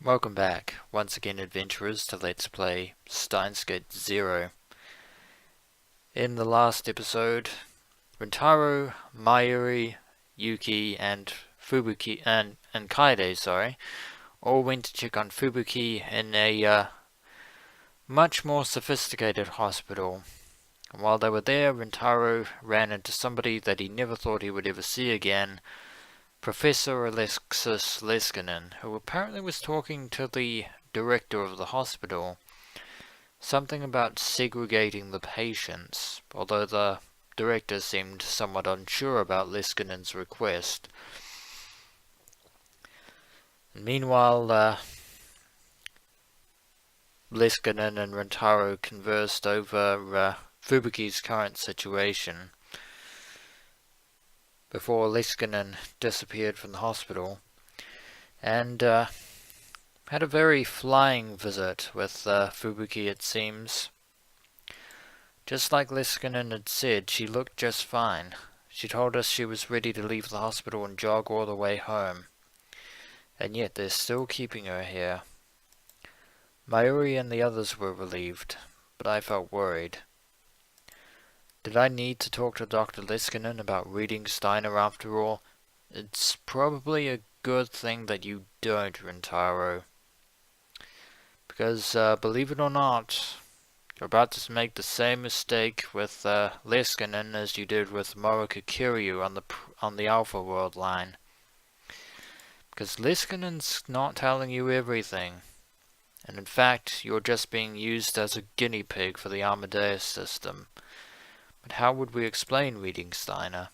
Welcome back, once again adventurers, to Let's Play Steins 0. In the last episode, Rintaro, Mayuri, Yuki, and Fubuki and Kaede, all went to check on Fubuki in a much more sophisticated hospital. And while they were there, Rintaro ran into somebody that he never thought he would ever see again, Professor Alexis Leskinen, who apparently was talking to the director of the hospital. Something about segregating the patients, although the director seemed somewhat unsure about Leskinen's request. Meanwhile, Leskinen and Rintaro conversed over Fubuki's current situation before Leskinen disappeared from the hospital, and had a very flying visit with Fubuki, it seems. Just like Leskinen had said, she looked just fine. She told us she was ready to leave the hospital and jog all the way home. And yet they're still keeping her here. Mayuri and the others were relieved, but I felt worried. Did I need to talk to Dr. Leskinen about reading Steiner after all? It's probably a good thing that you don't, Rintaro. Because, believe it or not, you're about to make the same mistake with Leskinen as you did with Moroka Kiryu on the Alpha World line. Because Leskinen's not telling you everything. And in fact, you're just being used as a guinea pig for the Amadeus system. But how would we explain reading Steiner?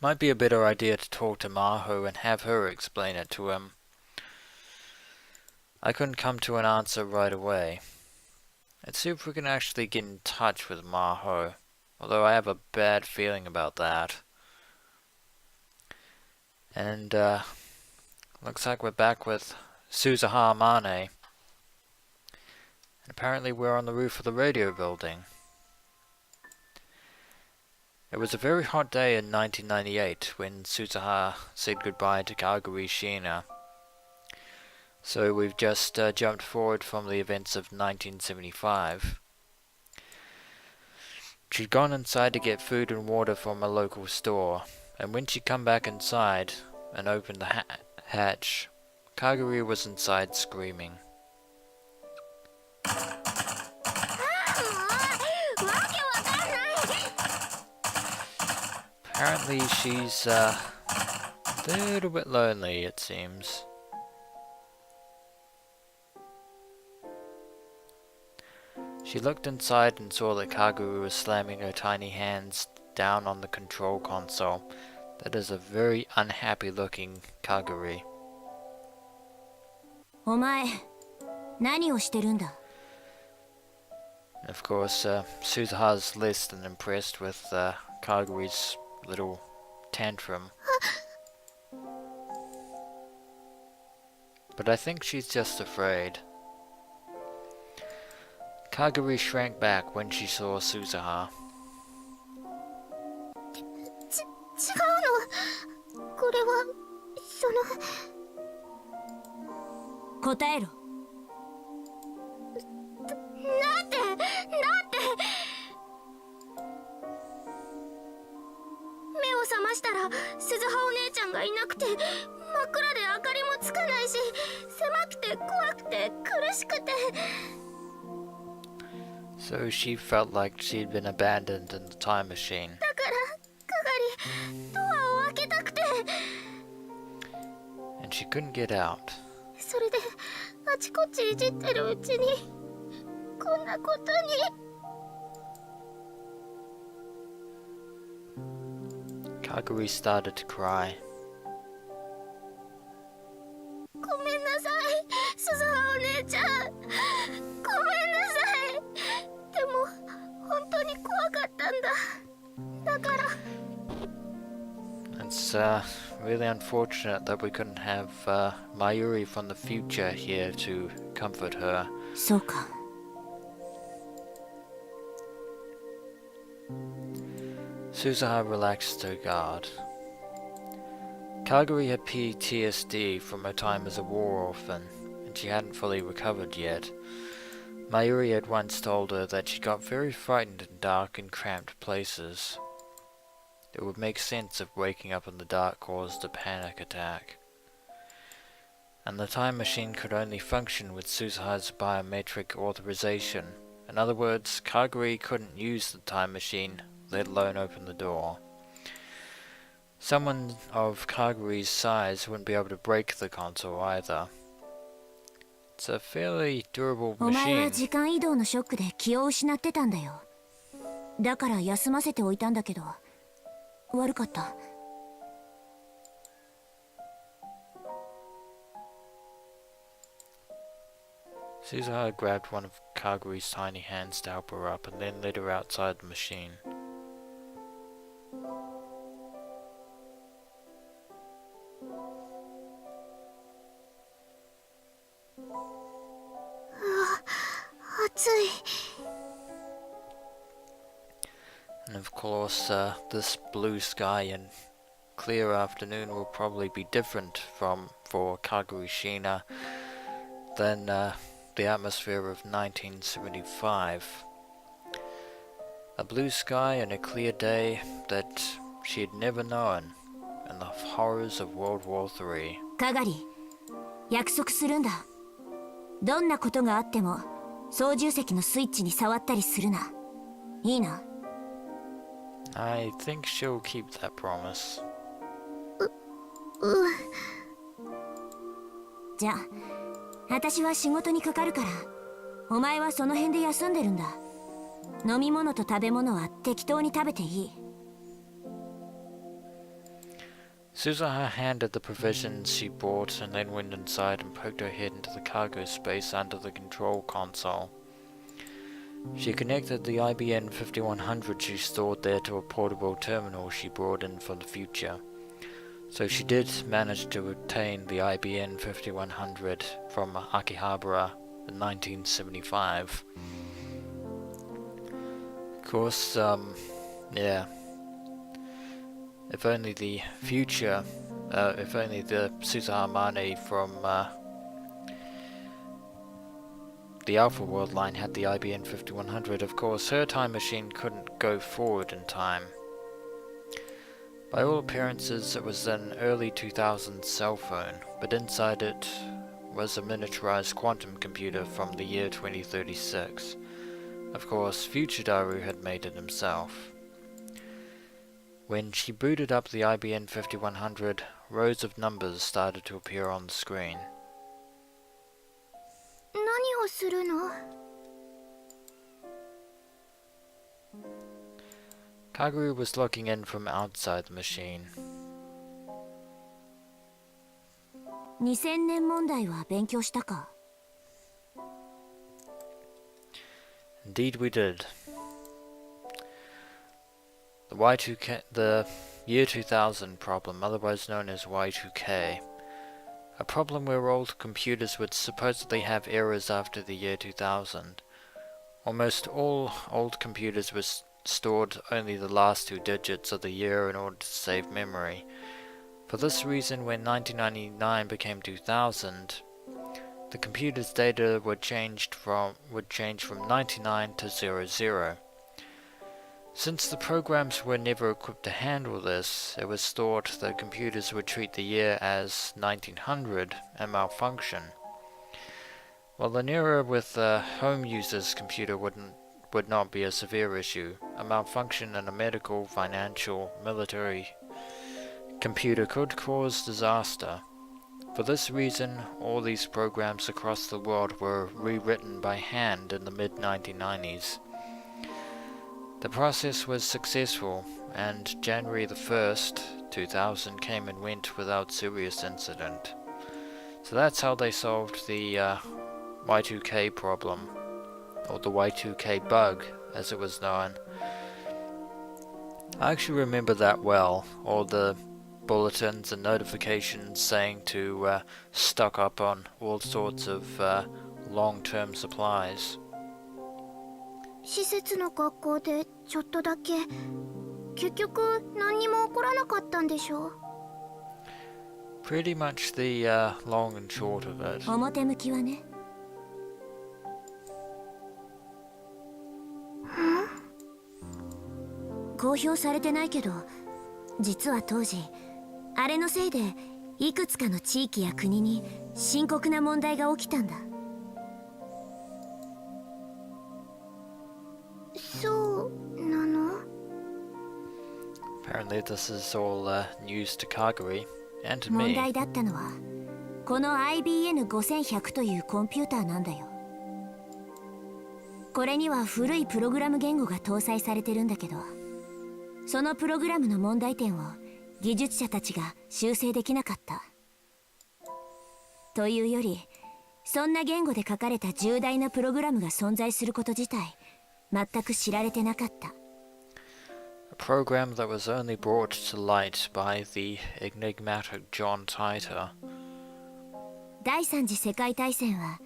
Might be a better idea to talk to Maho and have her explain it to him. I couldn't come to an answer right away. Let's see if we can actually get in touch with Maho, although I have a bad feeling about that. And looks like we're back with Suzuha Mane. And apparently we're on the roof of the radio building. It was a very hot day in 1998 when Suzuha said goodbye to Kagari Shiina. So we've just jumped forward from the events of 1975. She'd gone inside to get food and water from a local store, and when she'd come back inside and opened the hatch, Kagari was inside screaming. Apparently she's a little bit lonely, it seems. She looked inside and saw that Kagari was slamming her tiny hands down on the control console. That is a very unhappy looking Kagari. Of course, Suzuha's less than impressed with Kagari's little tantrum. But I think she's just afraid. Kagari shrank back when she saw Suzuha. So she felt like she'd been abandoned in the time machine. And she couldn't get out. Kagari started to cry. It's really unfortunate that we couldn't have Mayuri from the future here to comfort her. Suzuha relaxed her guard. Kagari had PTSD from her time as a war orphan, and she hadn't fully recovered yet. Mayuri had once told her that she got very frightened in dark and cramped places. It would make sense if waking up in the dark caused a panic attack. And the time machine could only function with Suzuha's biometric authorization. In other words, Kagari couldn't use the time machine, let alone open the door. Someone of Kagari's size wouldn't be able to break the console either. It's a fairly durable machine. お前は時間移動のショックで気を失ってたんだよ。だから休ませておいたんだけど、悪かった。Suzuha grabbed one of Kagari's tiny hands to help her up and then led her outside the machine. And of course, this blue sky and clear afternoon will probably be different for Kagari Shina than the atmosphere of 1975. A blue sky and a clear day that she had never known, and the horrors of World War III. Kagari, 約束するんだ。どんなことがあっても操縦席のスイッチに触ったりするな。いいな。I think she'll keep that promise. じゃあ、私は仕事にかかるから、お前はその辺で休んでるんだ。飲み物と食べ物は適当に食べていい。Suzuha handed the provisions she bought and then went inside and poked her head into the cargo space under the control console. She connected the IBM 5100 she stored there to a portable terminal she brought in for the future. So she did manage to obtain the IBM 5100 from Akihabara in 1975. Of course, yeah. If only the future, if only the Suzuha Mane from the Alpha World line had the IBM 5100, of course her time machine couldn't go forward in time. By all appearances it was an early 2000s cell phone, but inside it was a miniaturized quantum computer from the year 2036. Of course, future Daru had made it himself. When she booted up the IBM 5100, rows of numbers started to appear on the screen. 何をするの? Kagari was looking in from outside the machine. 2000年問題は勉強したか? Indeed we did. The year 2000 problem, otherwise known as Y2K. A problem where old computers would supposedly have errors after the year 2000. Almost all old computers were stored only the last 2 digits of the year in order to save memory. For this reason, when 1999 became 2000, the computer's data would change from 99 to 00. Since the programs were never equipped to handle this, it was thought that computers would treat the year as 1900 and malfunction. While an error with a home user's computer would not be a severe issue, a malfunction in a medical, financial, military computer could cause disaster. For this reason, all these programs across the world were rewritten by hand in the mid-1990s. The process was successful, and January the 1st, 2000 came and went without serious incident. So that's how they solved the Y2K problem, or the Y2K bug, as it was known. I actually remember that well, all the bulletins and notifications saying to stock up on all sorts of long-term supplies. 施設の学校でちょっとだけ結局何にも起こらなかったんでしょ? Pretty much the long and short of it. 表向きはね。公表されてないけど、実は当時あれのせいでいくつかの地域や国に深刻な問題が起きたんだ。そうなの？ Apparently this is all news to Kagari and to 問 me. 題だったのはこの IBN5100 というコンピューターなんだよ。これには古いプログラム言語が搭載されてるんだけど、そのプログラムの問題点を技術者たちが修正できなかった。というより、そんな言語で書かれた重大なプログラムが存在すること自体全く知られてなかった。A program that was only brought to light by the enigmatic John Titor. 第三次世界大戦は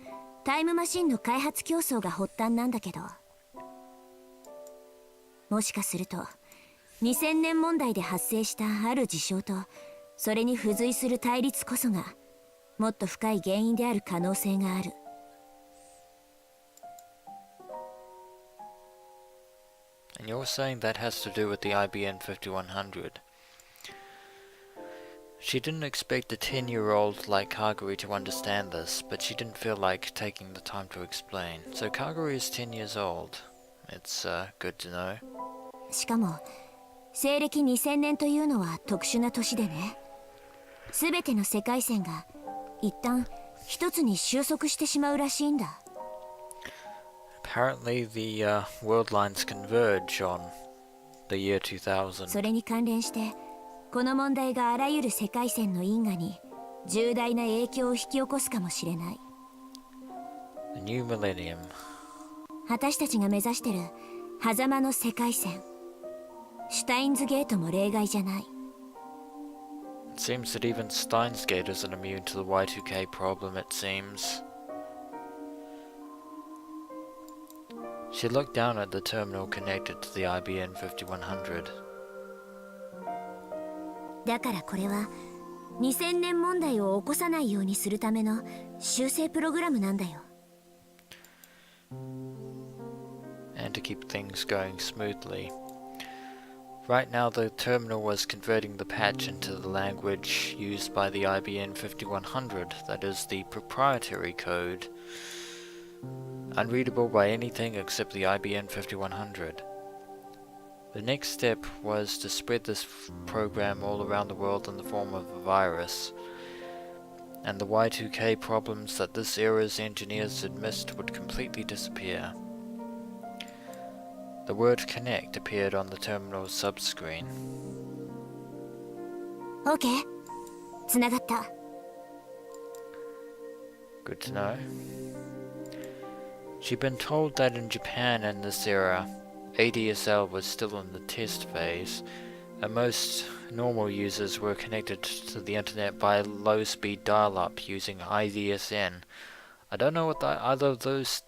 タイムマシンの開発競争が発端なんだけど、もしかすると2000年問題で発生したある事象とそれに付随する対立こそがもっと深い原因である可能性がある。And you're saying that has to do with the IBN 5100. She didn't expect a 10-year-old like Kagari to understand this, but she didn't feel like taking the time to explain. So Kagari is 10 years old. It's good to know. しかも西暦2000年というのは特殊な年でね、全ての世界線が一旦一つに収束してしまうらしいんだ。Apparently the world lines converge on the year 2000. それに関連してこの問題があらゆる世界線の因果に重大な影響を引き起こすかもしれない。 The new millennium. 私たちが目指してる狭間の世界線、シュタインズゲートも例外じゃない。 It seems that even Steins isn't immune to the Y2K problem, it seems. She looked down at the terminal connected to the IBN 5100. だからこれは2000年問題を起こさないようにするための修正プログラムなんだよ。 And to keep things going smoothly. Right now the terminal was converting the patch into the language used by the IBN 5100, that is the proprietary code, unreadable by anything except the IBN 5100. The next step was to spread this program all around the world in the form of a virus, and the Y2K problems that this era's engineers had missed would completely disappear. The word connect appeared on the terminal's subscreen. OK、 つながった。 Good to know. She'd been told that in Japan in this era, ADSL was still in the test phase, and most normal users were connected to the internet by low-speed dial-up using IDSN. I don't know what either of those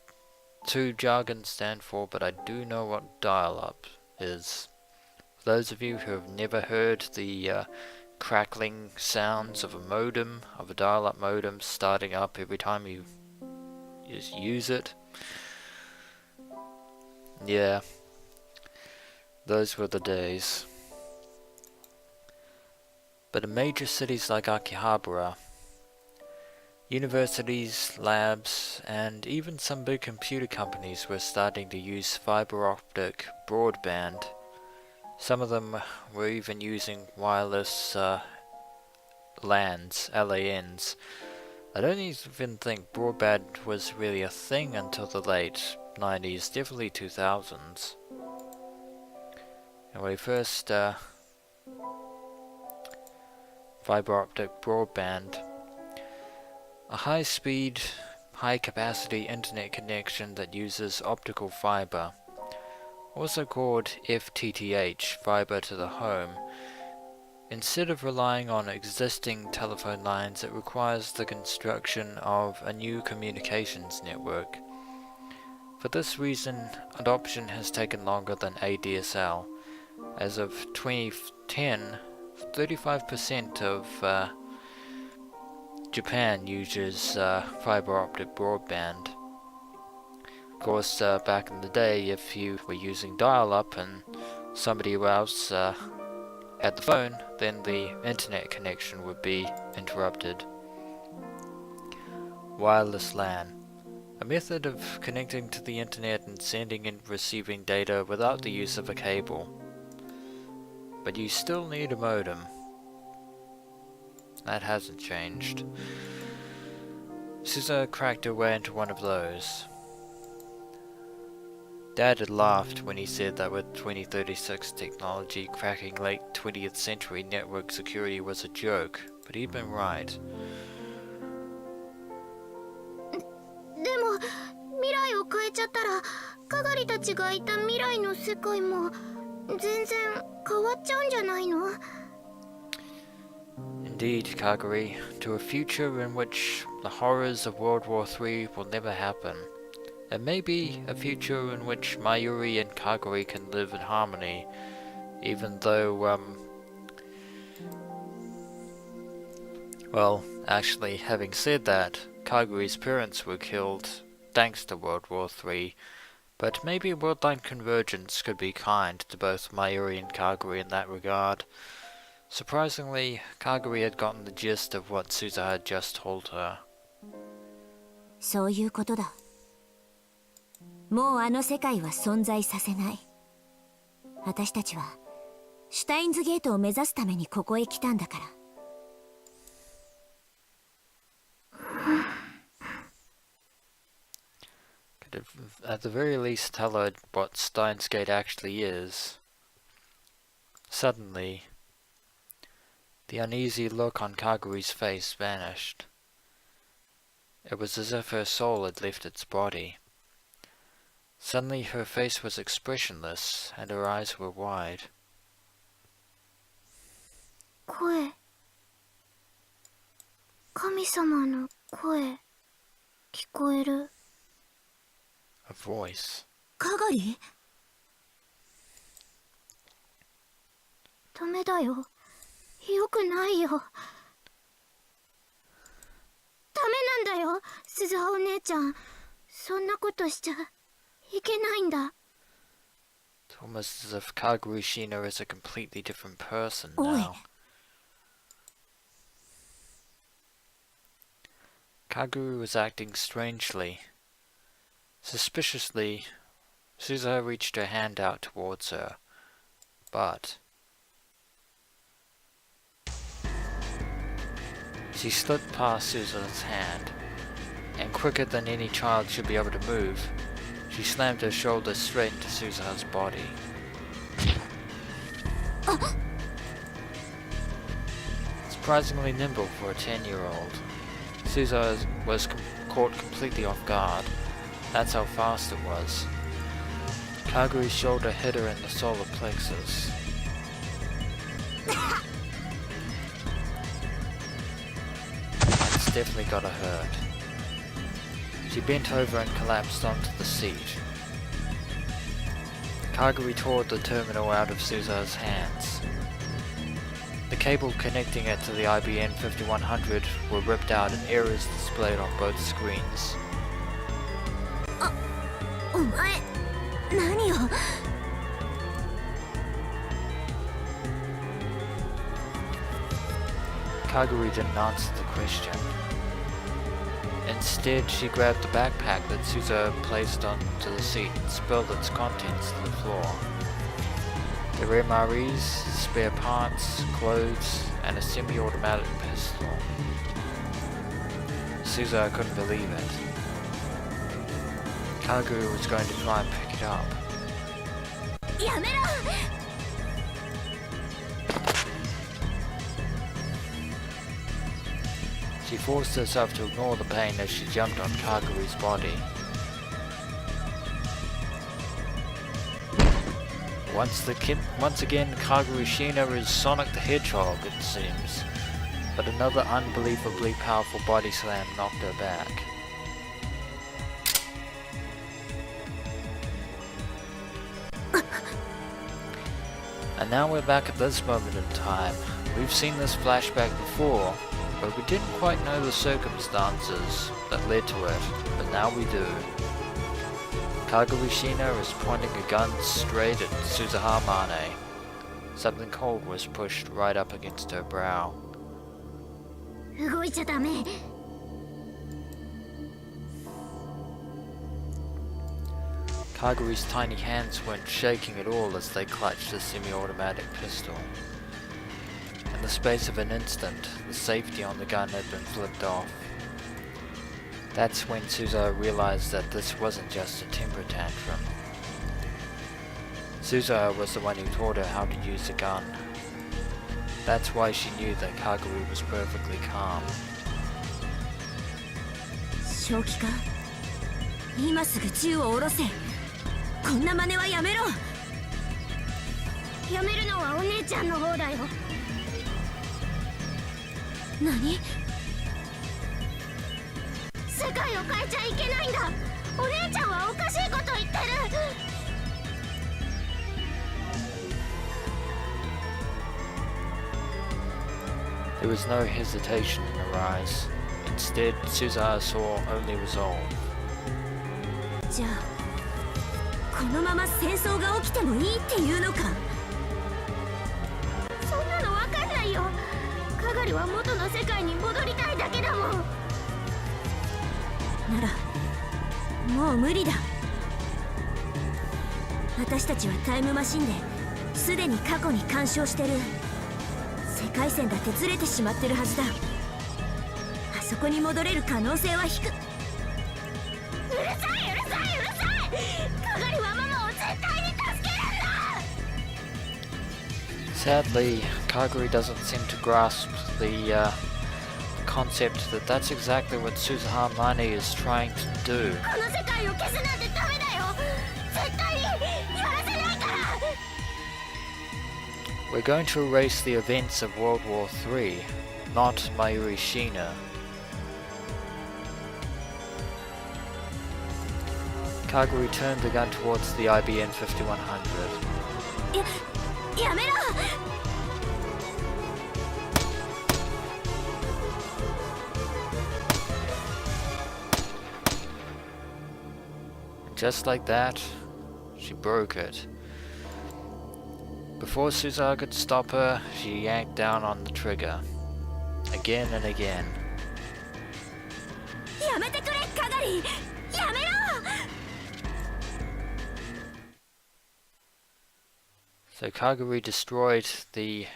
two jargons stand for, but I do know what dial-up is. For those of you who have never heard the crackling sounds of a modem, of a dial-up modem starting up every time you use it, yeah, those were the days. But in major cities like Akihabara, universities, labs, and even some big computer companies were starting to use fiber optic broadband. Some of them were even using wireless LANs. I don't even think broadband was really a thing until the late 90s, definitely 2000s. And when we first fiber optic broadband, a high-speed, high-capacity internet connection that uses optical fiber, also called FTTH, fiber to the home. Instead of relying on existing telephone lines, it requires the construction of a new communications network. For this reason, adoption has taken longer than ADSL. As of 2010, 35% of Japan uses fiber optic broadband. Of course, back in the day, if you were using dial-up and somebody else had the phone, then the internet connection would be interrupted. Wireless LAN. A method of connecting to the internet and sending and receiving data without the use of a cable. But you still need a modem. That hasn't changed. Suzuha cracked her way into one of those. Dad had laughed when he said that with 2036 technology, cracking late 20th century network security was a joke, but he'd been right. でも未来を変えちゃったらかがりたちがいた未来の世界も全然変わっちゃうんじゃないの? Indeed, Kagari, to a future in which the horrors of World War III will never happen. And maybe a future in which Mayuri and Kagari can live in harmony, even though, well, actually, having said that, Kagari's parents were killed thanks to World War III, but maybe Worldline Convergence could be kind to both Mayuri and Kagari in that regard. Surprisingly, Kagari had gotten the gist of what Suzuha had just told her. そういうことだ。もうあの世界は存在させない。私たちはシュタインズゲートを目指すためにここへ来たんだから。At the very least, tell her what Steins Gate actually is. Suddenly, the uneasy look on Kagari's face vanished. It was as if her soul had left its body. Suddenly her face was expressionless, and her eyes were wide. 声。神様の声。聞こえる。A voice. かがり？ダメだよ。よくないよ。ダメなんだよ、鈴葉お姉ちゃん。そんなことしちゃいけないんだ。It's almost as if Kagari Shina is a completely different person now. Kagari was acting strangely. Suspiciously, Suzuha reached her hand out towards her, but she slipped past Suzuha's hand, and quicker than any child should be able to move, she slammed her shoulder straight into Suzuha's body. Surprisingly nimble for a 10-year-old, Suzuha was caught completely off guard. That's how fast it was. Kagari's shoulder hit her in the solar plexus. It's definitely got her hurt. She bent over and collapsed onto the seat. Kagari tore the terminal out of Suzuha's hands. The cable connecting it to the IBN 5100 were ripped out and errors displayed on both screens. お前、何を。Kagari didn't answer the question. Instead, she grabbed the backpack that Suzuha placed onto the seat and spilled its contents to the floor. There were MREs, spare parts, clothes, and a semi-automatic pistol. Suzuha couldn't believe it. Kagari was going to try and pick it up. やめろ。 She forced herself to ignore the pain as she jumped on Kagari's body. Once again, Kagari Shina is Sonic the Hedgehog, it seems, but another unbelievably powerful body slam knocked her back. And now we're back at this moment in time. We've seen this flashback before, but we didn't quite know the circumstances that led to it, but now we do. Kagari Shina is pointing a gun straight at Suzuha Mane. Something cold was pushed right up against her brow. 動いちゃダメ。 Kagari's tiny hands weren't shaking at all as they clutched the semi-automatic pistol. In the space of an instant, the safety on the gun had been flipped off. That's when Suzuha realized that this wasn't just a temper tantrum. Suzuha was the one who taught her how to use the gun. That's why she knew that Kagari was perfectly calm. 正気か？今すぐ銃を下ろせ。こんな真似はやめろ。やめるのはお姉ちゃんの方だよ。何？世界を変えちゃいけないんだ。お姉ちゃんはおかしいこと言ってる。There was no hesitation in her eyes. Instead, Suzuha saw only resolve. じゃあこのまま戦争が起きてもいいっていうのか。そんなのわかんないよ。かがりは元の世界に戻りたいだけだもん。ならもう無理だ。私たちはタイムマシンですでに過去に干渉してる。世界線だってずれてしまってるはずだ。あそこに戻れる可能性は低く。うるさいうるさいうるさい。かがりはママを絶対に助けるんだ。 Sadly, Kagari doesn't seem to grasp the concept that that's exactly what Suzuha Mane is trying to do. この世界を消すなんてダメだよ。絶対にやらせないから。 We're going to erase the events of World War III, not Mayuri Shina. Kagari turned the gun towards the IBN 5100. やめろ。 Just like that, she broke it. Before Suzuha could stop her, she yanked down on the trigger. Again and again. やめてくれ、かがり。やめろ。 So Kagari destroyed the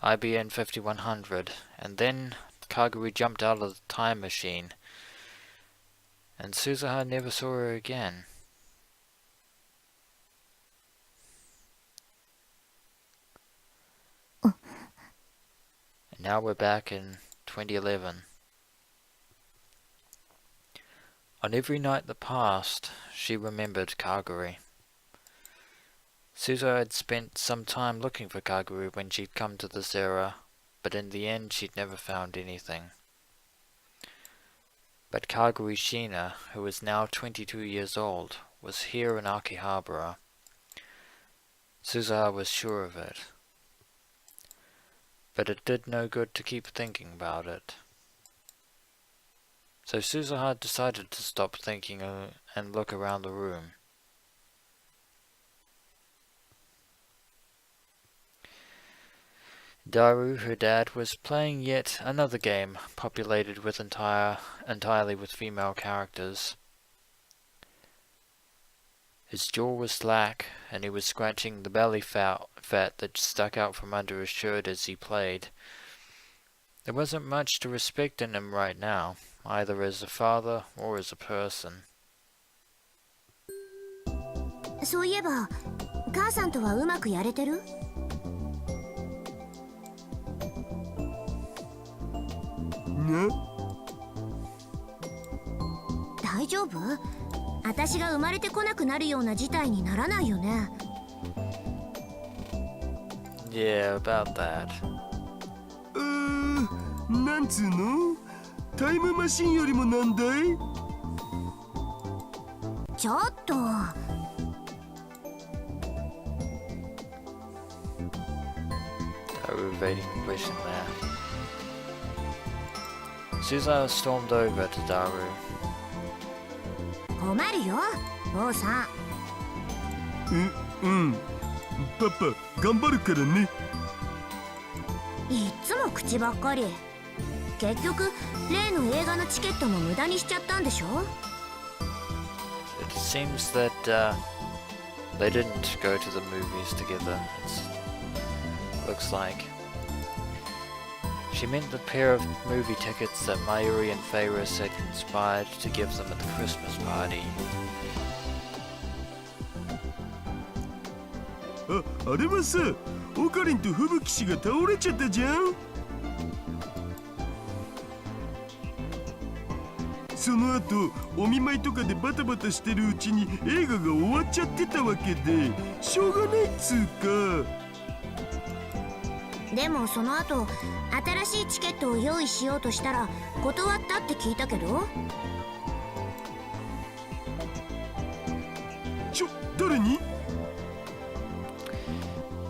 IBN 5100, and then Kagari jumped out of the time machine, and Suzuha never saw her again. And now we're back in 2011. On every night that passed, she remembered Kagari. Suzuha had spent some time looking for Kagari when she'd come to this era, but in the end she'd never found anything. But Kagari Shina, who was now 22 years old, was here in Akihabara. Suzuha was sure of it. But it did no good to keep thinking about it. So Suzuha decided to stop thinking and look around the room. Daru, her dad, was playing yet another game populated with entirely with female characters. His jaw was slack, and he was scratching the belly fat that stuck out from under his shirt as he played. There wasn't much to respect in him right now, either as a father or as a person. そういえば、母さんとはうまくやれてる？ね？大丈夫？私が生まれてこなくなるような事態にならないよね。Yeah, about that. なんつうの？タイムマシンよりもなんだい？ちょっと。Aggravating question there. Suzuha stormed over to Daru. 困るよ王さん。パパ頑張るからね。いっつも口ばっかり。結局例の映画のチケットも無駄にしちゃったんでしょ。 It seems that they didn't go to the movies together. Looks like she meant the pair of movie tickets that Mayuri and Feiris had conspired to give them at the Christmas party. あれはさ、オカリンと吹雪氏が倒れちゃったじゃん。その後お見舞いとかでバタバタしてるうちに映画が終わっちゃってたわけで、しょうがないっつうか。でもその後新しいチケットを用意しようとしたら断ったって聞いたけど。誰に？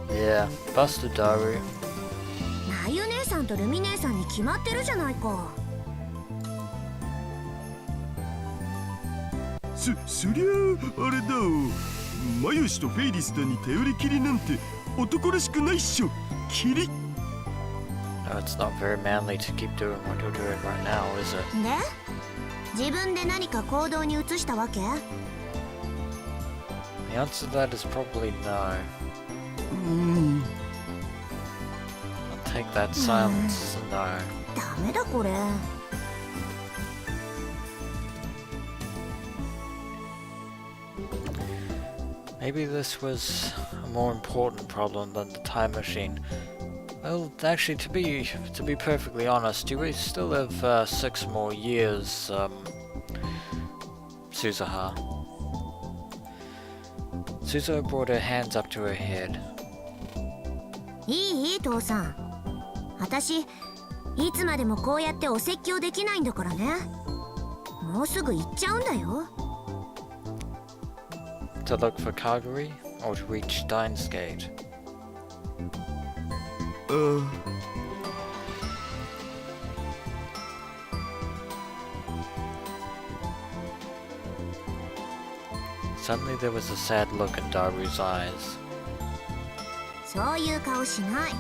Yeah, busted Daru. なゆ姉さんとルミ姉さんに決まってるじゃないか。そりゃあれだ。マユシとフェイリスタに頼りきりなんて男らしくないっしょ。キリ。 No, it's not very manly to keep doing what you're doing right now, is it? で自分で何か行動に移したわけ？ The answer to that is probably no. I'll take that silence as a no. ダメだこれ。Maybe this was a more important problem than the time machine. Well, actually, to be perfectly honest, you still have 6 more years, Suzuha. Suzuha brought her hands up to her head. いい父さん。私いつまでもこうやってお説教できないんだからね。もうすぐ行っちゃうんだよ。To look for Kagari or to reach Steins Gate? Suddenly there was a sad look in Daru's eyes. そういう顔しない。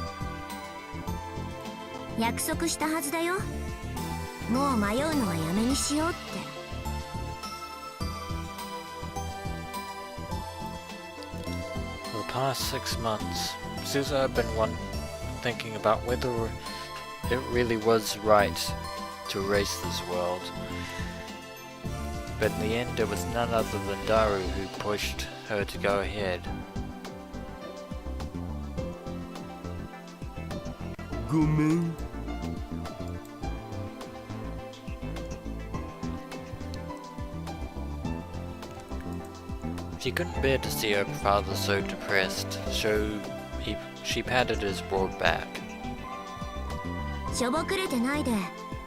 約束したはずだよ。もう迷うのはやめにしようって。For the past 6 months, Suzuha had been thinking about whether it really was right to erase this world. But in the end, it was none other than Daru who pushed her to go ahead. ごめん。She couldn't bear to see her father so depressed, so she patted his broad back. しょぼくれてないで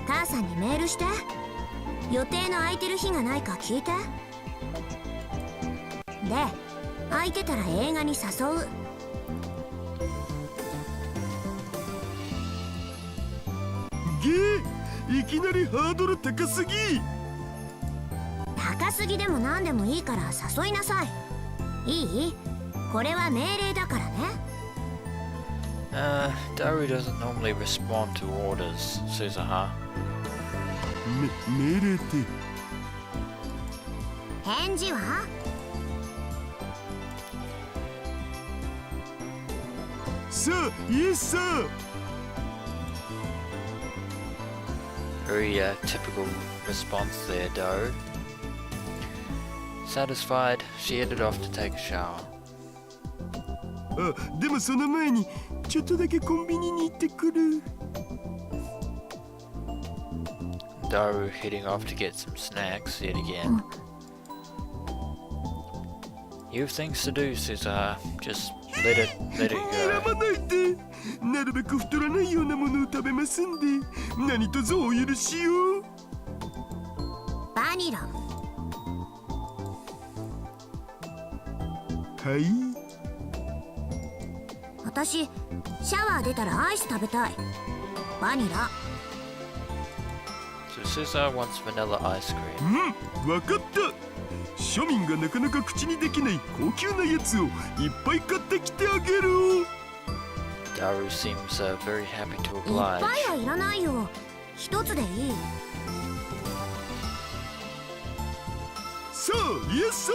母さんにメールして。予定の空いてる日がないか聞いて。で空いてたら映画に誘う。いきなりハードル高すぎ。高すぎでも何でもいいから誘いなさい。いい？これは命令だからね。Daru doesn't normally respond to orders, Suzuha. 命令って返事は？さあ、イエスさあ。Very typical response there, Daru. Satisfied, she headed off to take a shower. でもその前にちょっとだけコンビニに行ってくる。Daru heading off to get some snacks yet again. You have things to do, Suzuha. Just let it 選 go. ばないで。なるべく太らないようなものを食べますんで、何卒お許しを。バニラ。はい。私シャワー出たらアイス食べたい。バニラ。So Suzuha wants vanilla ice cream. わかった。庶民がなかなか口にできない高級なやつをいっぱい買ってきてあげる。Daru seems very happy to いっ oblige. ぱいはいらないよ。一つでいい。さあ、イエス。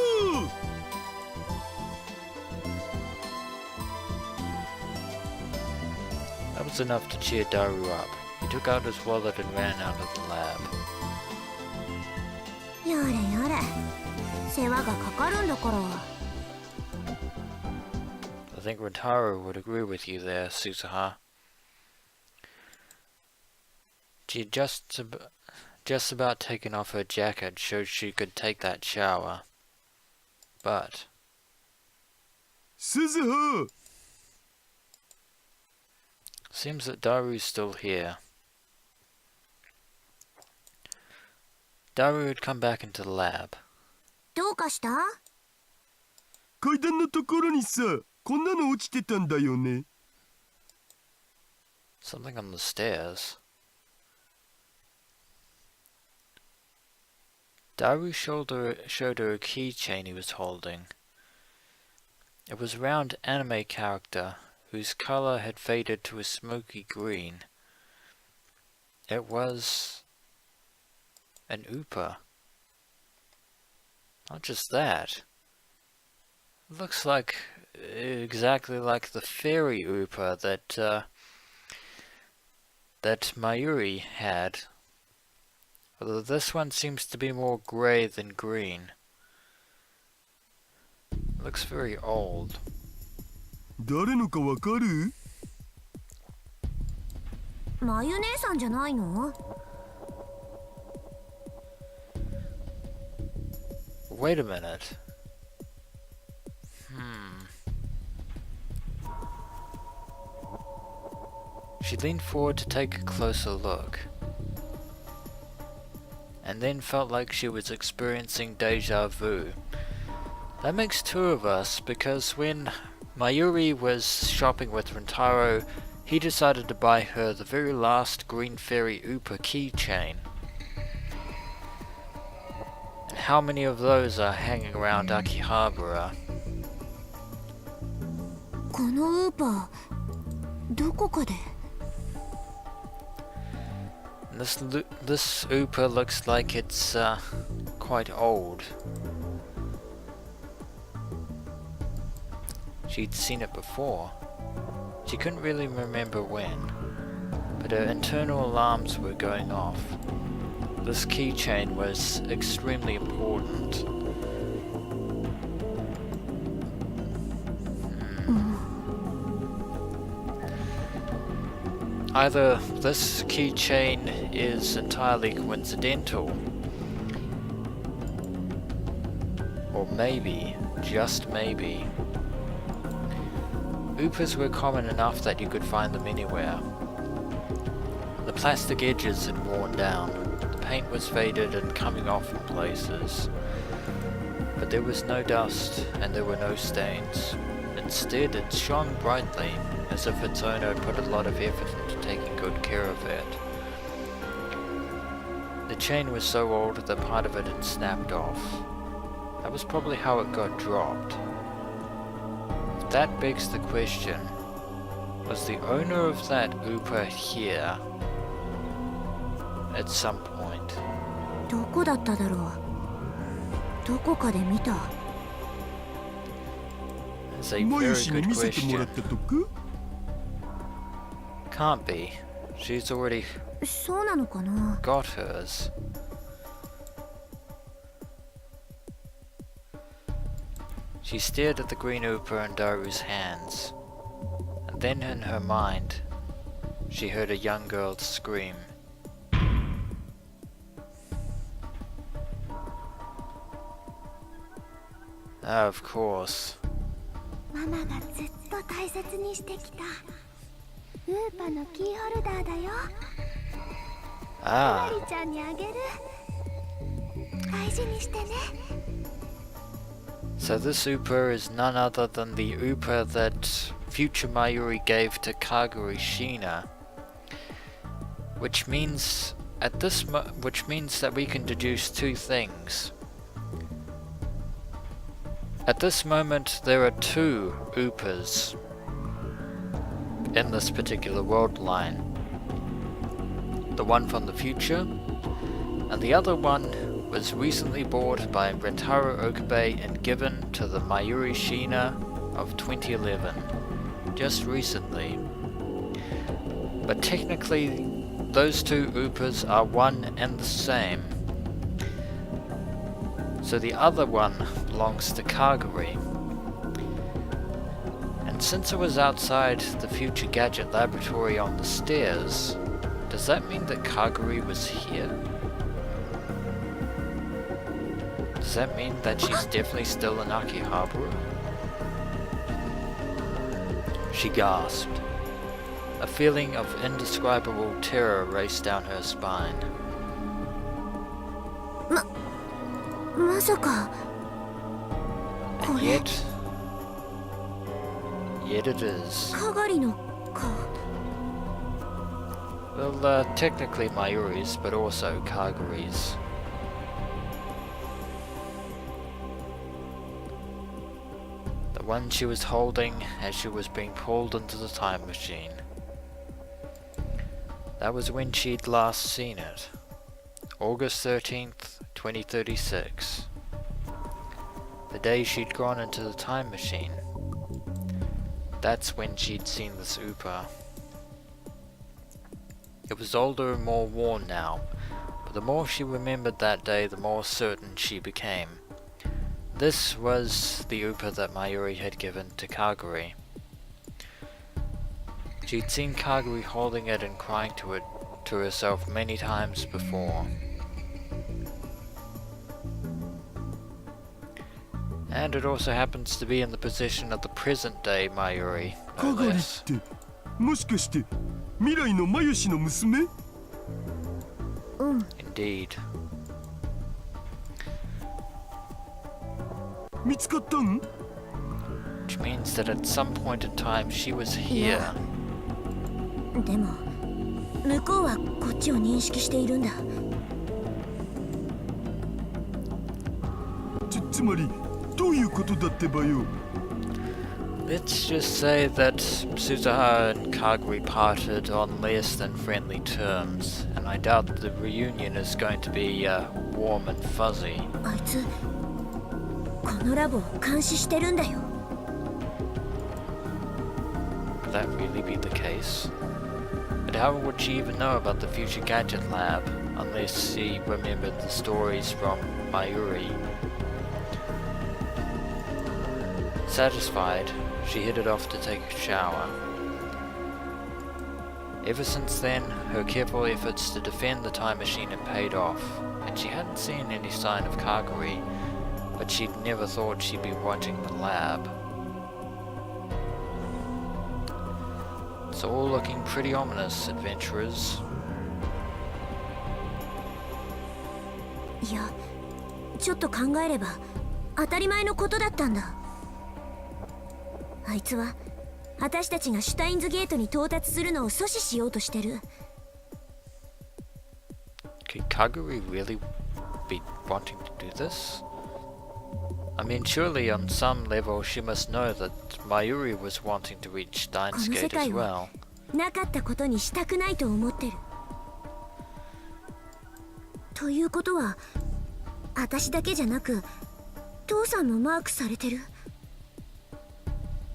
That was enough to cheer Daru up. He took out his wallet and ran out of the lab. やれやれ。世話がかかるんだから。I think Rintaro would agree with you there, Suzuha. She had just about taken off her jacket so she could take that shower. But... Suzuha! Seems that Daru's still here. Daru had come back into the lab. どうかした？階段のところにさ、こんなの落ちてたんだよね。Something on the stairs. Daru showed her a keychain he was holding. It was a round anime character whose color had faded to a smoky green. It was an Upa. Not just that. It looks like exactly like the fairy Upa that Mayuri had. Although this one seems to be more grey than green. It looks very old. 誰のかわかる？まゆ姉さんじゃないの？ Wait a minute. She leaned forward to take a closer look, and then felt like she was experiencing deja vu. That makes two of us, because when Mayuri was shopping with Rintaro, he decided to buy her the very last Green Fairy Upa keychain. And how many of those are hanging around Akihabara? このウーパー、どこかで。This Upa looks like it's quite old. She'd seen it before. She couldn't really remember when, but her internal alarms were going off. This keychain was extremely important. Either this keychain is entirely coincidental, or maybe, just maybe, Upas were common enough that you could find them anywhere. The plastic edges had worn down, the paint was faded and coming off in places, but there was no dust and there were no stains. Instead, it shone brightly, as if its owner put a lot of effort into taking good care of it. The chain was so old that part of it had snapped off. That was probably how it got dropped. That begs the question, was the owner of that Upa here at some point? どこだっただろう。どこかで見た。That's a very good 見せてもら question. ったとか？ Can't be. She's already そうなのかな。 got hers. She stared at the green Upa in Daru's hands, and then in her mind, she heard a young girl scream. Ah, of course. ママがずっと大切にしてきたウーパのキーホルダーだよ。 Ah, マリちゃんにあげる。大事にしてね。 so this Upa is none other than the Upa that future Mayuri gave to Kagari Shina. Which means which means that we can deduce two things. At this moment, there are two Upas in this particular world line. The one from the future, and the other one was recently bought by Rentaro Okabe and given to the Mayuri Shina of 2011, just recently. But technically, those two Upas are one and the same. So the other one belongs to Kagari. And since it was outside the Future Gadget Laboratory on the stairs, does that mean that Kagari was here? Does that mean that she's definitely still in Akihabara? She gasped. A feeling of indescribable terror raced down her spine. まさかこ And れ yet it is. かがりのか Well, technically Mayuri's, but also Kagari's. The one she was holding as she was being pulled into the time machine. That was when she'd last seen it. August 13th, 2036. The day she'd gone into the time machine. That's when she'd seen this Upa. It was older and more worn now, but the more she remembered that day, the more certain she became. This was the Upa that Mayuri had given to Kagari. She'd seen Kagari holding it and crying to it to herself many times before. And it also happens to be in the possession of the present-day Mayuri, no かがり less. ってもしかして未来のマヨシの娘？ Indeed. 見つかったん？ Which means that at some point in time she was here. でも向こうはこっちを認識しているんだつまりどういうことだってばよ。 Let's just say that Suzuha and Kagari parted on less than friendly terms, and I doubt that the reunion is going to be warm and fuzzy. あいつこのラボを監視してるんだよ Would that really be the case? But how would she even know about the Future Gadget Lab, unless she remembered the stories from Mayuri? Satisfied, she headed off to take a shower. Ever since then, her careful efforts to defend the time machine had paid off, and she hadn't seen any sign of Kagari, but she'd never thought she'd be watching the lab. It's all looking pretty ominous, adventurers. いやちょっと考えれば当たり前のことだったんだあいつは私たちがシュタインズゲートに到達するのを阻止しようとしてる Could Kagari really be wanting to do this? I mean, surely on some level she must know that Mayuri was wanting to reach こ Steins の世 Gate as 界を well. なかったことにしたくないと思ってるということは私だけじゃなく父さんもマークされてる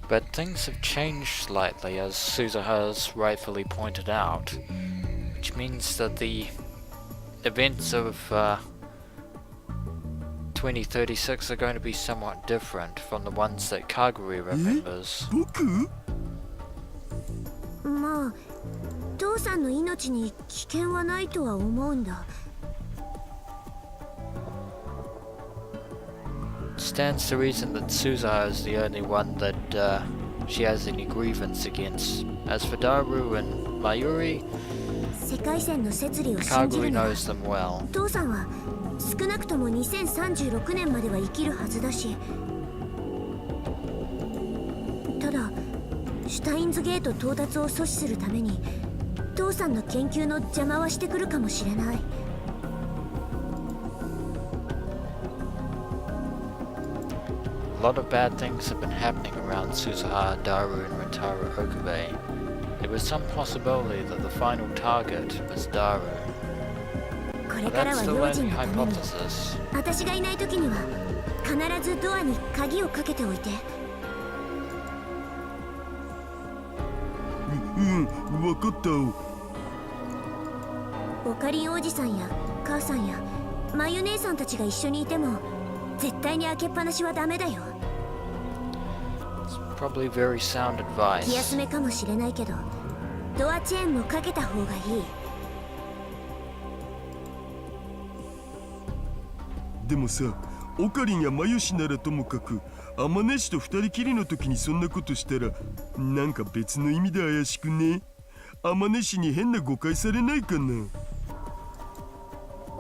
But things have changed slightly, as Suzuha has rightfully pointed out, which means that the events of 2036 are going to be somewhat different from the ones that Kagari remembers. 僕？まあ父さんの命に危険はないとは思うんだ Stands to reason that Suzuha is the only one that she has any grievance against. As for Daru and Mayuri, 世界線の摂理を信じ Kagari るなら knows them well. 父さんは少なくとも2036年までは生きるはずだしただシュタインズゲート到達を阻止するために父さんの研究の邪魔はしてくるかもしれない。A lot of bad things have been happening around Suzuha, Daru, and Rintaro Okabe. There was some possibility that the final target was Daru. これ But から that's は the 用 only 心のために hypothesis. 私がいない時には必ずドアに鍵をかけておいて。わかった。オカリンおじさんや母さんやマユ姉さんたちが一緒にいても絶対に開けっぱなしはダメだよ。 It's probably very sound 気 advice. 休めかもしれないけどドアチェーンもかけた方がいい。でもさ、オカリンやマユシならともかく、アマネシと二人きりの時にそんなことしたら、なんか別の意味で怪しくね？アマネシに変な誤解されないかな？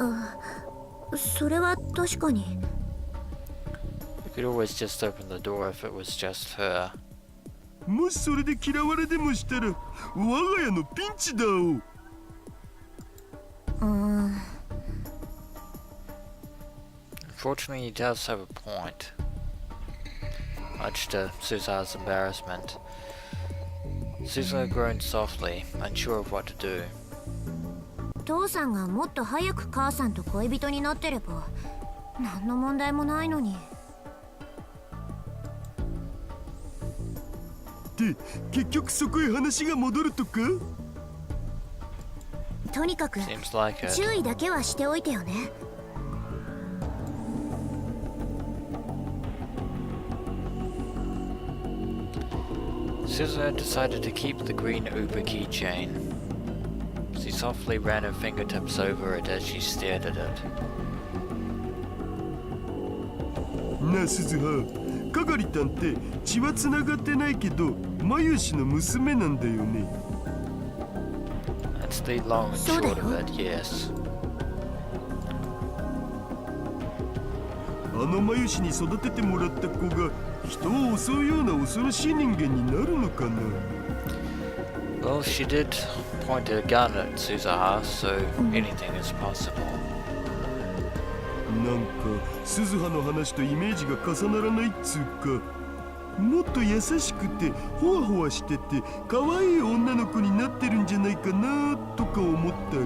あ、それは確かに。You could always just open the door if it was just her. もしそれで嫌われでもしたら、我が家のピンチだお。Unfortunately, he does have a point. Much to Suzuha's embarrassment. Suzuha groaned softly, unsure of what to do. 父さんがもっと早く母さんと恋人になってれば何の問題もないのに。で、結局そこへ話が戻るとか？とにかく Seems like it. 注意だけはしておいてよね。Suzuha decided to keep the green Uber keychain. She softly ran her fingertips over it as she stared at it. なあ鈴葉、かがりたんって血はつながってないけどマユシの娘なんだよね。That's the long and short of it, yes. あのマユシに育ててもらった子が人を襲うような恐ろしい人間になるのかな？ Well, she did point a gun at Suzuha, so anything is possible. なんか鈴葉の話とイメージが重ならないっつうか、もっと優しくてホワホワしてて可愛い女の子になってるんじゃないかなとか思った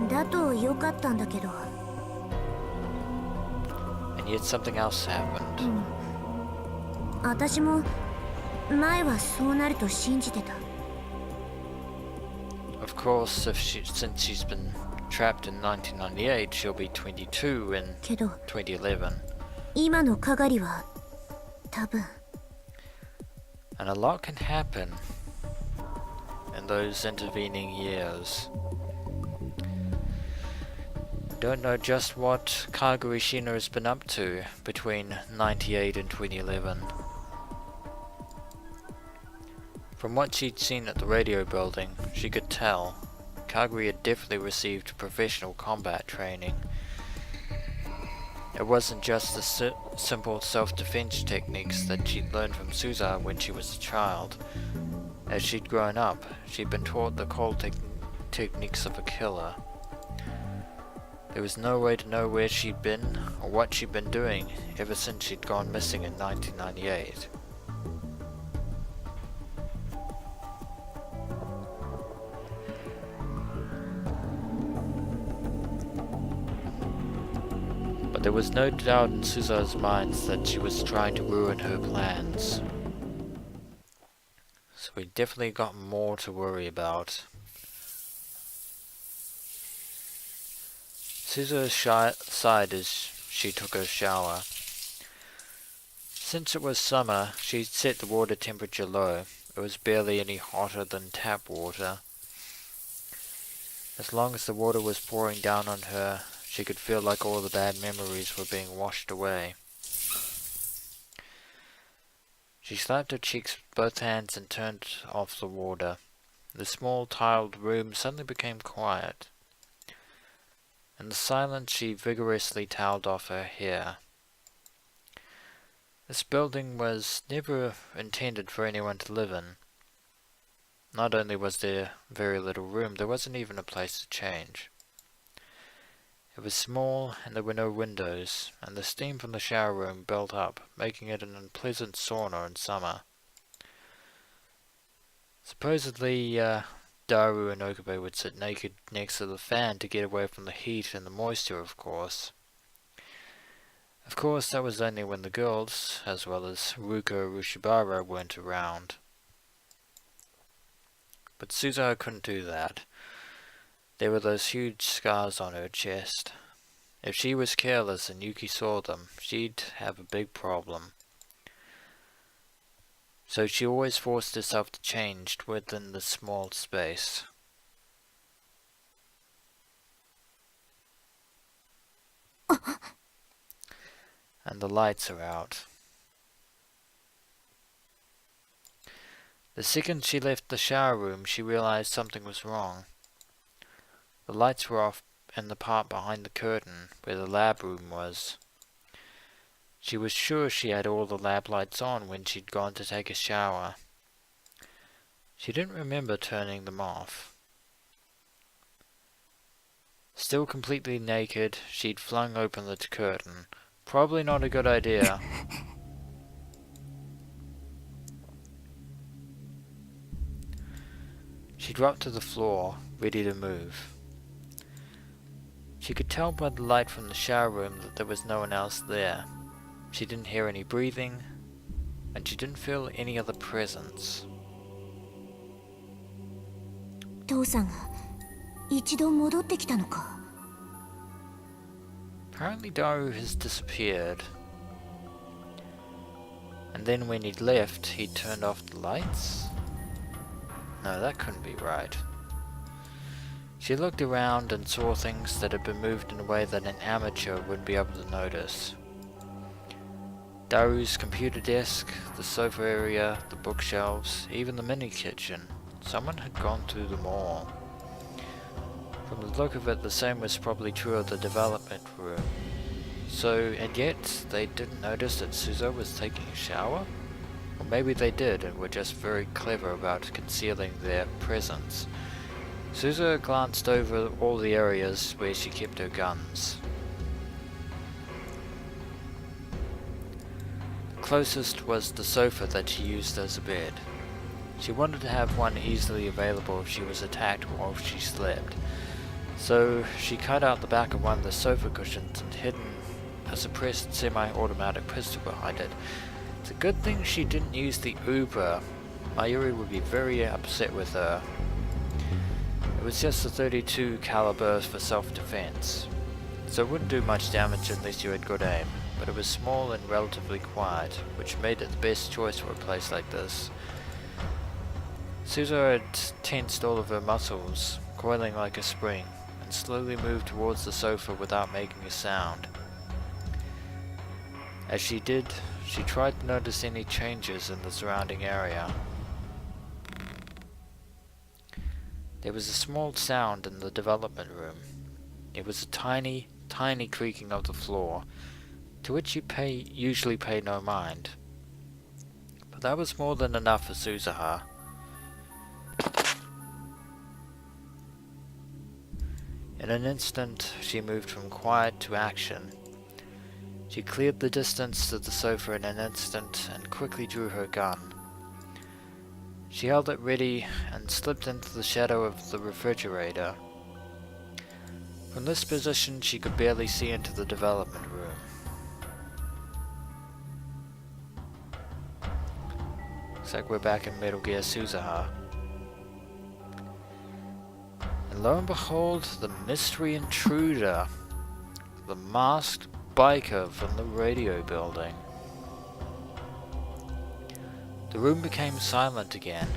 り。だとよかったんだけど。And yet something else happened. 私も前はそうなると信じてた。 Of course, since she's been trapped in 1998, she'll be 22 in けど2011. 今のかがりは多分。 And a lot can happen in those intervening years. Don't know just what Kagari Shino has been up to between 98 and 2011. From what she'd seen at the radio building, she could tell Kagari had definitely received professional combat training. It wasn't just the simple self-defense techniques that she'd learned from Suzuha when she was a child. As she'd grown up, she'd been taught the cold techniques of a killer. There was no way to know where she'd been or what she'd been doing ever since she'd gone missing in 1998. But there was no doubt in Suzuha's mind that she was trying to ruin her plans. So we definitely got more to worry about. Suzuha sighed as she took her shower. Since it was summer, she'd set the water temperature low. It was barely any hotter than tap water. As long as the water was pouring down on her, she could feel like all the bad memories were being washed away. She slapped her cheeks with both hands and turned off the water. The small tiled room suddenly became quiet. In the silence, she vigorously toweled off her hair. This building was never intended for anyone to live in. Not only was there very little room, there wasn't even a place to change. It was small, and there were no windows, and the steam from the shower room built up, making it an unpleasant sauna in summer. Supposedly, Daru and Okabe would sit naked next to the fan to get away from the heat and the moisture, of course. Of course, that was only when the girls, as well as Ruko Rushibara, weren't around. But Suzuha couldn't do that. There were those huge scars on her chest. If she was careless and Yuki saw them, she'd have a big problem. So she always forced herself to change within the small space. And the lights are out. The second she left the shower room, she realized something was wrong. The lights were off in the part behind the curtain, where the lab room was. She was sure she had all the lab lights on when she'd gone to take a shower. She didn't remember turning them off. Still completely naked, she'd flung open the curtain. Probably not a good idea. She dropped to the floor, ready to move. She could tell by the light from the shower room that there was no one else there. She didn't hear any breathing, and she didn't feel any other presence. 父さんが一度戻ってきたのか。 Apparently Daru has disappeared. And then when he'd left, he'd turned off the lights? No, that couldn't be right. She looked around and saw things that had been moved in a way that an amateur wouldn't be able to notice. Daru's computer desk, the sofa area, the bookshelves, even the mini kitchen. Someone had gone through them all. From the look of it, the same was probably true of the development room. So, and yet, they didn't notice that Suzuha was taking a shower? Or maybe they did and were just very clever about concealing their presence. Suzuha glanced over all the areas where she kept her guns. The closest was the sofa that she used as a bed. She wanted to have one easily available if she was attacked while she slept. So she cut out the back of one of the sofa cushions and hidden a suppressed semi-automatic pistol behind it. It's a good thing she didn't use the Uber. Mayuri would be very upset with her. It was just a .32 caliber for self-defense, so it wouldn't do much damage unless you had good aim, but it was small and relatively quiet, which made it the best choice for a place like this. Suzuha had tensed all of her muscles, coiling like a spring, and slowly moved towards the sofa without making a sound. As she did, she tried to notice any changes in the surrounding area. There was a small sound in the development room. It was a tiny, tiny creaking of the floor, to which you usually pay no mind. But that was more than enough for Suzuha. In an instant, she moved from quiet to action. She cleared the distance to the sofa in an instant and quickly drew her gun. She held it ready and slipped into the shadow of the refrigerator. From this position, she could barely see into the development room. Looks like we're back in Metal Gear Suzuha. And lo and behold, the mystery intruder. The masked biker from the radio building. The room became silent again,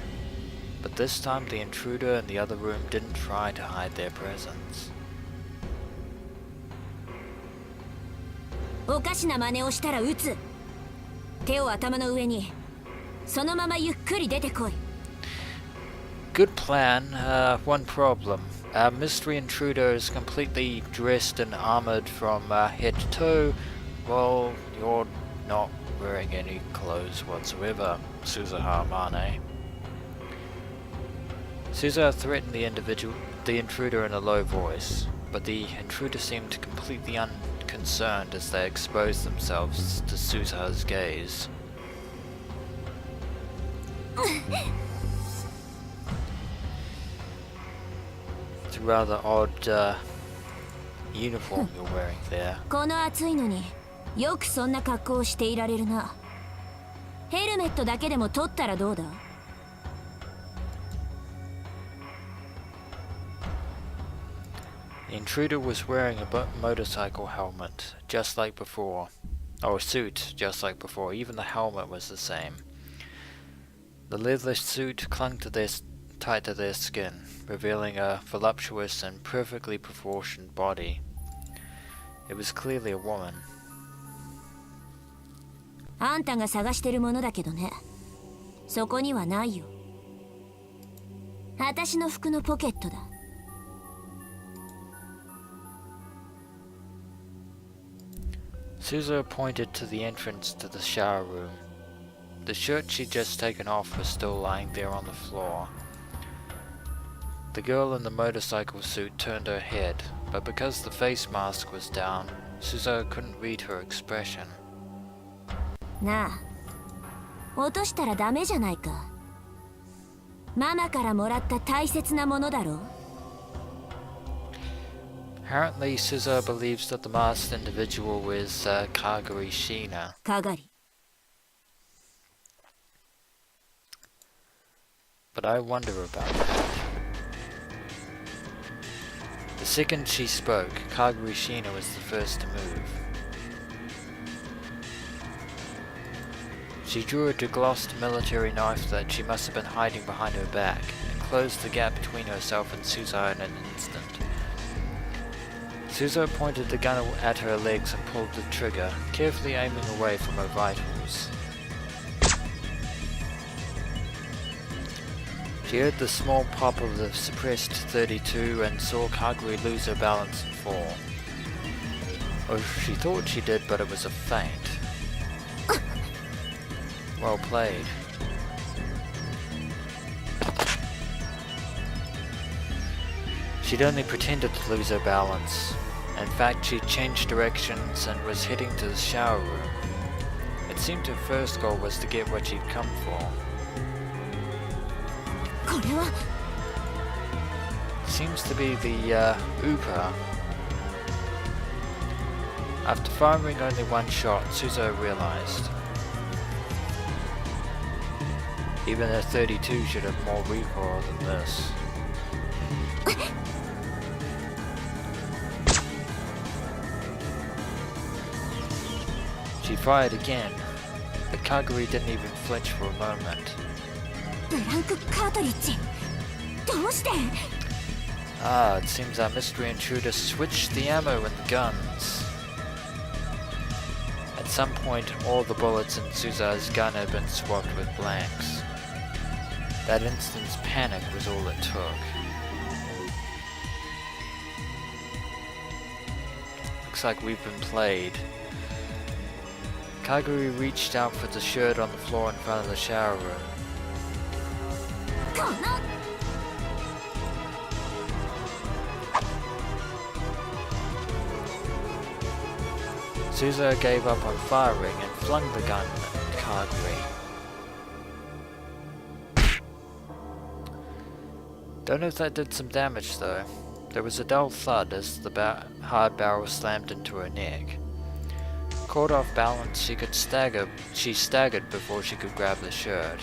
but this time the intruder in the other room didn't try to hide their presence. おかしな真似をしたら撃つ。手を頭の上に。そのままゆっくり出てこい。 Good plan, one problem. Our mystery intruder is completely dressed and armored from head to toe, while you're not wearing any clothes whatsoever, Suzuha Mane. Suzuha threatened the intruder in a low voice, but the intruder seemed completely unconcerned as they exposed themselves to Suzuha's gaze. It's a rather odd uniform you're wearing there. この暑いのによくそんな格好をしていられるな。ヘルメットだけでも取ったらどうだ？ The intruder was wearing a motorcycle helmet, just like before. Or a suit, just like before. Even the helmet was the same. The leather suit clung tight to their skin, revealing a voluptuous and perfectly proportioned body. It was clearly a woman. あんたが探してるものだけどね。そこにはないよ。私の服のポケットだ。Suzuha pointed to the entrance to the shower room. The shirt she'd just taken off was still lying there on the floor. The girl in the motorcycle suit turned her head, but because the face mask was down, Suzuha couldn't read her expression. なあ、落としたらダメじゃないか。ママからもらった大切なものだろ。Apparently, Suzuha believes that the masked individual is Kagari Shina. Kagari. But I wonder about that. The second she spoke, Kagari Shina was the first to move. She drew a deglossed military knife that she must have been hiding behind her back, and closed the gap between herself and Suzuha in an instant. Suzuha pointed the gun at her legs and pulled the trigger, carefully aiming away from her vitals. She heard the small pop of the suppressed 32 and saw Kagari lose her balance and fall. Or she thought she did, but it was a feint. Well played. She'd only pretended to lose her balance. In fact, she'd changed directions and was heading to the shower room. It seemed her first goal was to get what she'd come for. これは Seems to be the Upa. After firing only one shot, Suzuha realized. Even a 32 should have more recoil than this. She fired again, but Kagari didn't even flinch for a moment. ブランクカートリッジ。どうして？ Ah, it seems our mystery intruder switched the ammo in the guns. At some point, all the bullets in Suzuha's gun had been swapped with blanks. That instant's panic was all it took. Looks like we've been played. Kagari reached out for the shirt on the floor in front of the shower room. この Suzuha gave up on firing and flung the gun at Kagari. Don't know if that did some damage though. There was a dull thud as the hard barrel slammed into her neck. Caught off balance, she staggered before she could grab the shirt.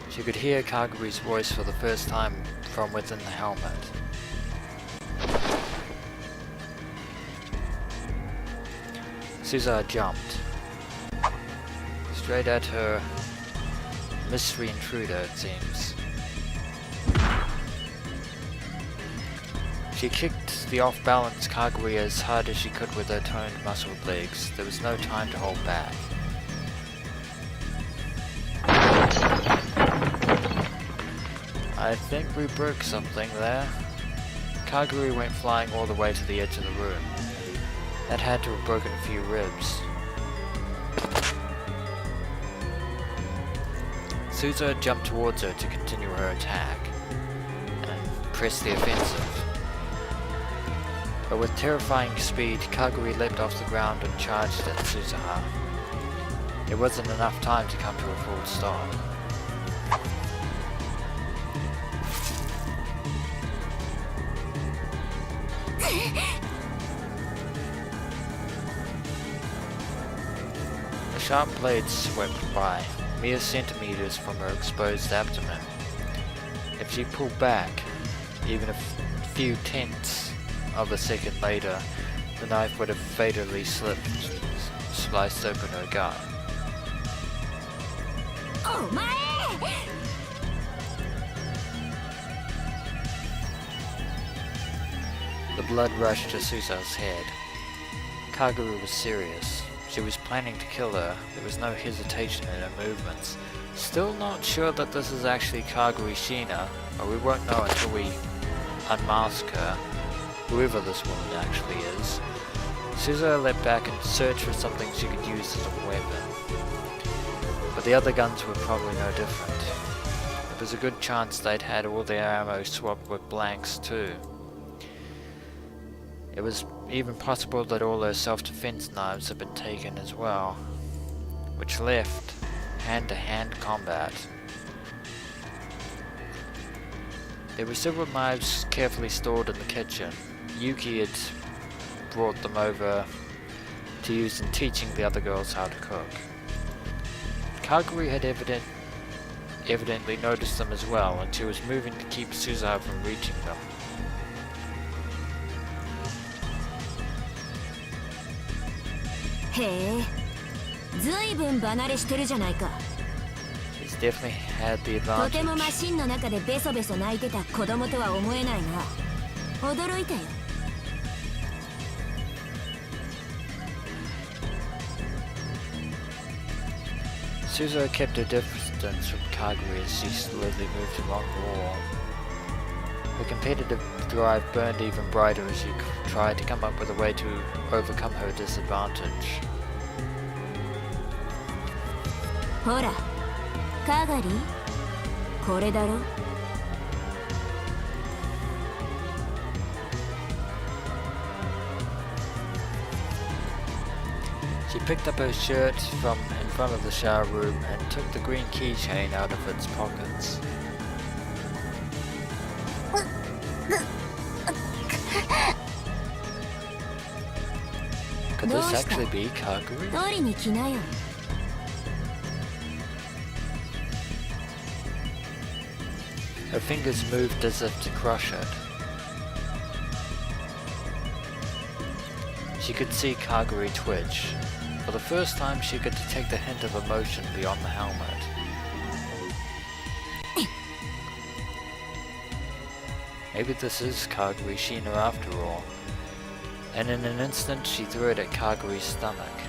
She could hear Kagari's voice for the first time from within the helmet. Suzuha jumped. Straight at her mystery intruder, it seems. She kicked the off-balance Kagari as hard as she could with her toned muscled legs. There was no time to hold back. I think we broke something there. Kagari went flying all the way to the edge of the room. That had to have broken a few ribs. Suzuha jumped towards her to continue her attack and press the offensive. But with terrifying speed, Kagari leapt off the ground and charged at Suzuha. There wasn't enough time to come to a full stop. The sharp blade swept by, mere centimeters from her exposed abdomen. If she pulled back, even a few tenths of a second later, the knife would have fatally sliced open her gut. Oh my! The blood rushed to Suzuha's head. Kagari was serious. She was planning to kill her. There was no hesitation in her movements. Still not sure that this is actually Kagari Shina, but we won't know until we unmask her, whoever this woman actually is. Suzuha leapt back and searched for something she could use as a weapon. But the other guns were probably no different. There was a good chance they'd had all their ammo swapped with blanks too. It was even possible that all her self-defense knives had been taken as well, which left hand-to-hand combat. There were several knives carefully stored in the kitchen. Yuki had brought them over to use in teaching the other girls how to cook. Kagari had evidently noticed them as well, and she was moving to keep Suzuha from reaching them. Hey, ずいぶん離れしてるじゃないか。 She's definitely had the とてもマ advantage. シンの中でベソベソ泣いてた子供とは思えないな。驚いたよ。 Suzuha kept her distance from Kagari as she slowly moved along the wall. Her competitive drive burned even brighter as she tried to come up with a way to overcome her disadvantage. ほら、カガリ、これだろ。 She picked up her shirt from in front of the shower room and took the green keychain out of its pockets. Could this actually be Kagari? 取りに来なよ。 Her fingers moved as if to crush it. She could see Kagari twitch. For the first time, she could detect a hint of emotion beyond the helmet. Maybe this is Kagari Shina after all. And in an instant, she threw it at Kagari's stomach.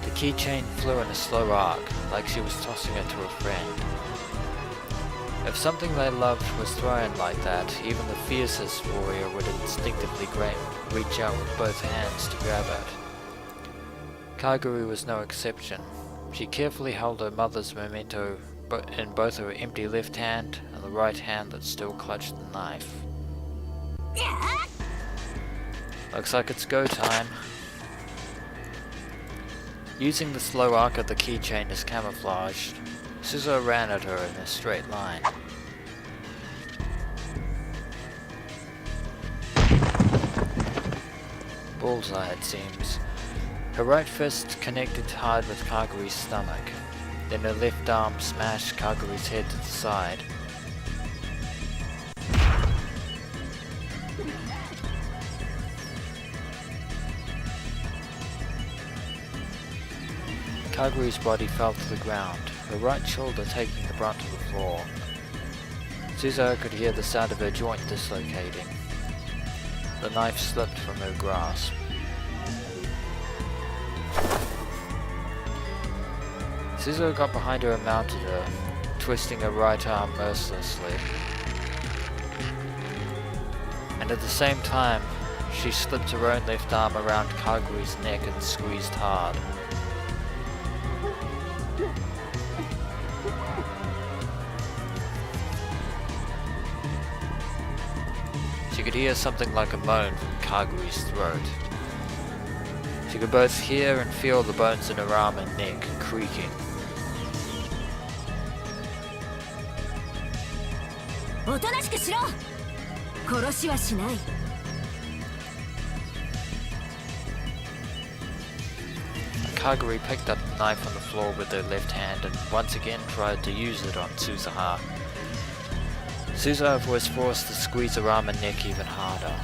The keychain flew in a slow arc, like she was tossing it to a friend. If something they loved was thrown like that, even the fiercest warrior would instinctively reach out with both hands to grab it. Kagari was no exception. She carefully held her mother's memento in both her empty left hand and the right hand that still clutched the knife. Looks like it's go time. Using the slow arc of the keychain as camouflage, Suzuha ran at her in a straight line. Bullseye, it seems. Her right fist connected hard with Kagari's stomach. Then her left arm smashed Kagari's head to the side. Kagari's body fell to the ground, her right shoulder taking the brunt of the floor. Suzuha could hear the sound of her joint dislocating. The knife slipped from her grasp. Suzuha got behind her and mounted her, twisting her right arm mercilessly. And at the same time, she slipped her own left arm around Kagari's neck and squeezed hard. she could hear something like a moan from Kagari's throat. She could both hear and feel the bones in her arm and neck creaking. おとなしくしろ。殺しはしない。 Kagari picked up the knife on the floor with her left hand and once again tried to use it on Suzuha. Suzuha was forced to squeeze her arm and neck even harder.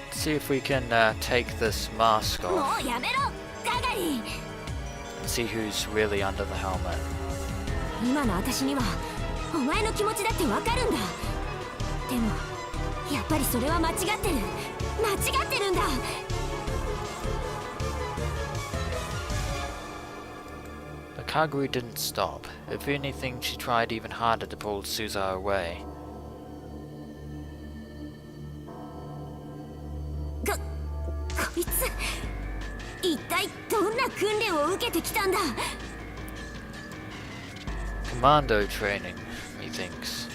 Let's see if we can take this mask も off うやめろ、カガリー。 and see who's really under the helmet. 今の私にはお前の気持ちだってわかるんだ。でもやっぱりそれは間違ってる。間違ってるんだ。 But Kagari didn't stop. If anything, she tried even harder to pull Suzuha away. こいつ一体どんな訓練を受けてきたんだ。 Commando training, he thinks.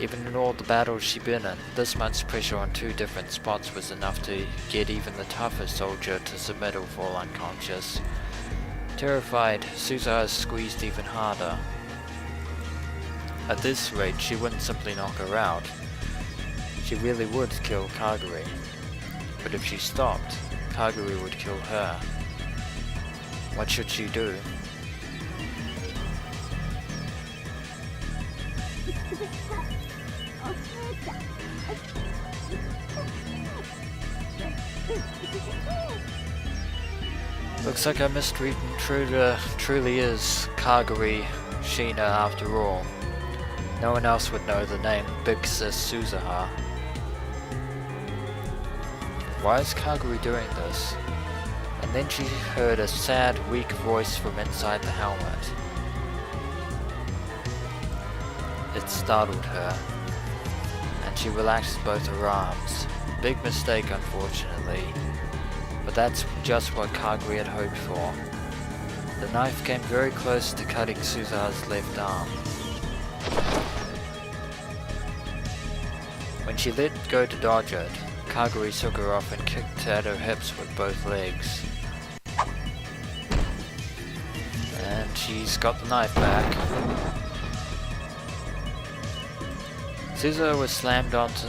Even in all the battles she'd been in, this much pressure on two different spots was enough to get even the toughest soldier to submit or fall unconscious. Terrified, Suzuha squeezed even harder. At this rate, she wouldn't simply knock her out. She really would kill Kagari. But if she stopped, Kagari would kill her. What should she do? Looks like our mystery intruder truly is Kagari Sheena after all. No one else would know the name Big Sis Suzuha. Why is Kagari doing this? And then she heard a sad, weak voice from inside the helmet. It startled her, and she relaxed both her arms. Big mistake, unfortunately. But that's just what Kagari had hoped for. The knife came very close to cutting Suzuha's left arm. When she let go to dodge it, Kagari took her off and kicked at her hips with both legs. And she's got the knife back. Suzuha was slammed onto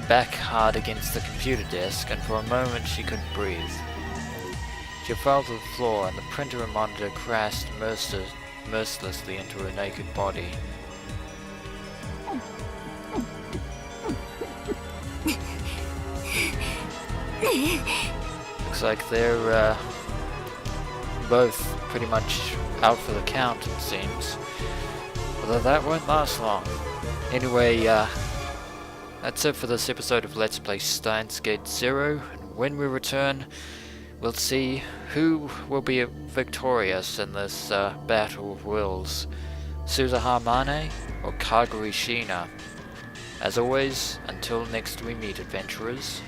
back hard against the computer desk, and for a moment she couldn't breathe. She fell to the floor and the printer and monitor crashed mercilessly into her naked body. Looks like they're both pretty much out for the count, it seems. Although that won't last long. Anyway, that's it for this episode of Let's Play Steins Gate 0, and when we return, we'll see who will be victorious in this battle of wills, Suzuha Mane or Kagari Sheena. As always, until next we meet, adventurers.